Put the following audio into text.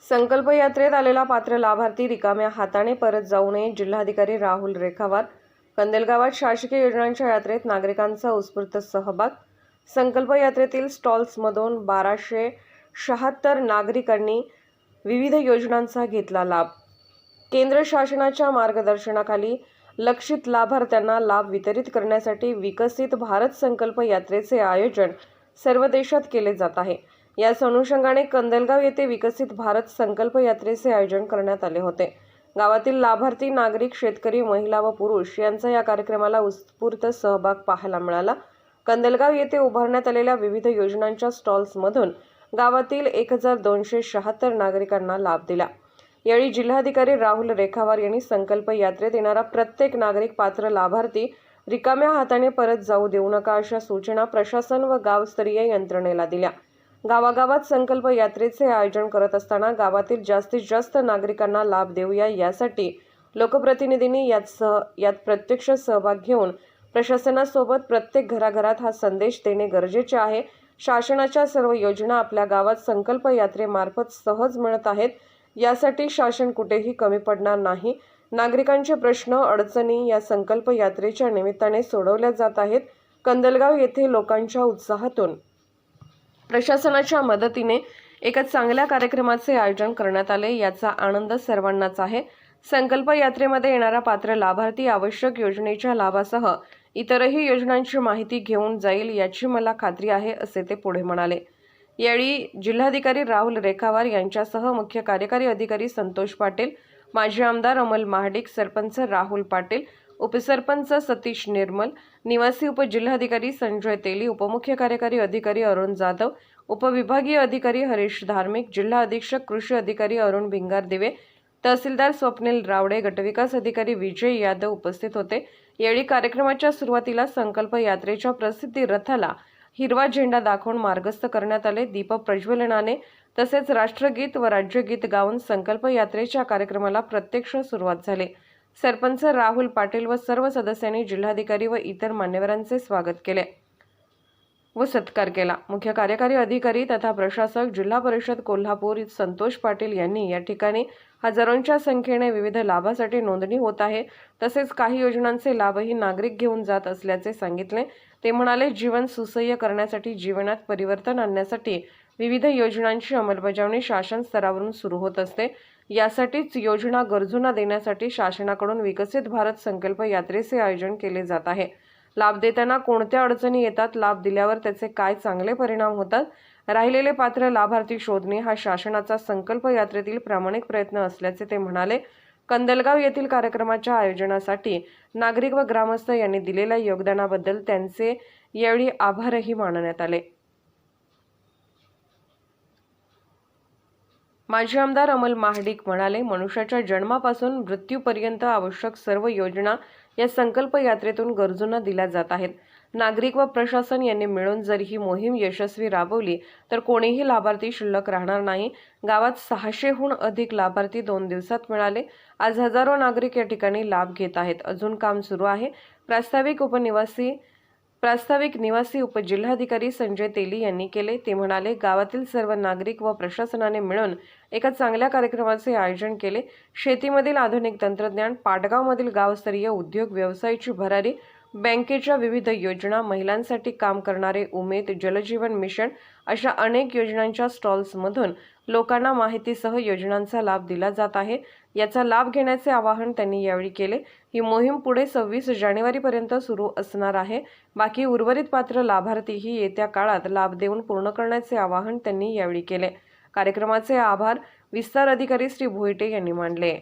संकल्प यात्रेत आलेला पात्र लाभार्थी रिकाम्या हाताने परत जाऊ नये. जिल्हाधिकारी राहुल रेखावार. कंदलगावात शासकीय योजनांच्या यात्रेत नागरिकांचा उत्स्फूर्त सहभाग. संकल्प यात्रेतील स्टॉल्समधून 1276 नागरिकांनी विविध योजनांचा घेतला लाभ. केंद्र शासनाच्या मार्गदर्शनाखाली लक्षित लाभार्थ्यांना लाभ वितरित करण्यासाठी विकसित भारत संकल्प यात्रेचे आयोजन सर्व देशात केले जात आहे. याच अनुषंगाने कंदलगाव येथे विकसित भारत संकल्प यात्रेचे आयोजन करण्यात आले होते. गावातील लाभार्थी नागरिक, शेतकरी, महिला व पुरुष यांचा या कार्यक्रमाला उत्स्फूर्त सहभाग पाहायला मिळाला. कंदलगाव येथे उभारण्यात आलेल्या विविध योजनांच्या स्टॉल्समधून गावातील 1276 नागरिकांना लाभ दिला. यावेळी जिल्हाधिकारी राहुल रेखावार यांनी संकल्प यात्रेत येणारा प्रत्येक नागरिक पात्र लाभार्थी रिकाम्या हाताने परत जाऊ देऊ नका अशा सूचना प्रशासन व गावस्तरीय यंत्रणेला दिल्या. गावागावात संकल्प यात्रेचे आयोजन करत असताना गावातील जास्तीत जास्त नागरिकांना लाभ देऊया यासाठी लोकप्रतिनिधींनी यात प्रत्यक्ष सहभाग घेऊन प्रशासनासोबत प्रत्येक घराघरात हा संदेश देणे गरजेचे आहे. शासनाच्या सर्व योजना आपल्या गावात संकल्प यात्रेमार्फत सहज मिळत आहेत. यासाठी शासन कुठेही कमी पडणार नाही. नागरिकांचे प्रश्न, अडचणी या संकल्प यात्रेच्या निमित्ताने सोडवल्या जात आहेत. कंदलगाव येथे लोकांच्या उत्साहातून प्रशासनाच्या मदतीने एका चांगल्या कार्यक्रमाचे आयोजन करण्यात आले. याचा आनंद सर्वांनाच आहे. संकल्प यात्रेमध्ये येणारा पात्र लाभार्थी आवश्यक योजनेच्या लाभासह इतरही योजनांची माहिती घेऊन जाईल याची मला खात्री आहे, असे ते पुढे म्हणाले. यावेळी जिल्हाधिकारी राहुल रेखावार यांच्यासह मुख्य कार्यकारी अधिकारी संतोष पाटील, माजी आमदार अमल महाडिक, सरपंच राहुल पाटील, उपसरपंच सतीश निर्मल, निवासी उपजिल्हाधिकारी संजय तेली, उपमुख्य कार्यकारी अधिकारी अरुण जाधव, उपविभागीय अधिकारी हरीश धार्मिक, जिल्हा अधीक्षक कृषी अधिकारी अरुण भिंगार दिवे, तहसीलदार स्वप्नील रावडे, गटविकास अधिकारी विजय यादव उपस्थित होते. यावेळी कार्यक्रमाच्या सुरुवातीला संकल्प यात्रेच्या प्रसिद्धी रथाला हिरवा झेंडा दाखवून मार्गस्थ करण्यात आले. दीप प्रज्वलनाने तसेच राष्ट्रगीत व राज्यगीत गाऊन संकल्प यात्रेच्या कार्यक्रमाला प्रत्यक्ष सुरुवात झाली. सरपंच राहुल पाटील व सर्व सदस्यांनी जिल्हाधिकारी व इतर मान्यवरांचे स्वागत केले व सत्कार केला. मुख्य कार्यकारी अधिकारी तथा प्रशासक जिल्हा परिषद कोल्हापूर संतोष पाटील यांनी या ठिकाणी हजारोंच्या संख्येने विविध लाभासाठी नोंदणी होत आहे. तसेच काही योजनांचे लाभही नागरिक घेऊन जात असल्याचे सांगितले. ते म्हणाले, जीवन सुसह्य करण्यासाठी, जीवनात परिवर्तन आणण्यासाठी विविध योजनांची अंमलबजावणी शासन स्तरावरून सुरू होत असते. यासाठीच योजना गरजूंना देण्यासाठी शासनाकडून विकसित भारत संकल्प यात्रेचे आयोजन केले जात आहे. लाभ देताना कोणत्या अडचणी येतात, लाभ दिल्यावर त्याचे काय चांगले परिणाम होतात, राहिलेले पात्र लाभार्थी शोधणे हा शासनाचा संकल्प यात्रेतील प्रामाणिक प्रयत्न असल्याचे ते म्हणाले. कंदलगाव येथील कार्यक्रमाच्या आयोजनासाठी नागरिक व ग्रामस्थ यांनी दिलेल्या योगदानाबद्दल त्यांचे यावेळी आभारही मानण्यात आले. माजी आमदार अमल महाडिक म्हणाले, मनुष्याच्या जन्मापासून मृत्यूपर्यंत आवश्यक सर्व योजना या संकल्प यात्रेतून गरजूंना दिल्या जात आहेत. नागरिक व प्रशासन यांनी मिळून जर ही मोहीम यशस्वी राबवली तर कोणीही लाभार्थी शिल्लक राहणार नाही. गावात 600हून अधिक लाभार्थी 2 दिवसात मिळाले. आज हजारो नागरिक या ठिकाणी लाभ घेत आहेत. अजून काम सुरू आहे. प्रास्ताविक निवासी उपजिल्हाधिकारी संजय तेली यांनी केले. ते म्हणाले, गावातील सर्व नागरिक व प्रशासनाने मिळून एका चांगल्या कार्यक्रमाचे आयोजन केले. शेतीमधील आधुनिक तंत्रज्ञान, पाटगावमधील गावस्तरीय उद्योग व्यवसायाची भरारी, बँकेच्या विविध योजना, महिलांसाठी काम करणारे उमेद, जलजीवन मिशन अशा अनेक योजनांच्या स्टॉल्समधून लोकांना माहितीसह योजनांचा लाभ दिला जात आहे. याचा लाभ घेण्याचे आवाहन त्यांनी यावेळी केले. ही मोहीम पुढे 26 जानेवारीपर्यंत सुरू असणार आहे. बाकी उर्वरित पात्र लाभार्थीही येत्या काळात लाभ देऊन पूर्ण करण्याचे आवाहन त्यांनी यावेळी केले. कार्यक्रमाचे आभार विस्तार अधिकारी श्री भोईटे यांनी मानले.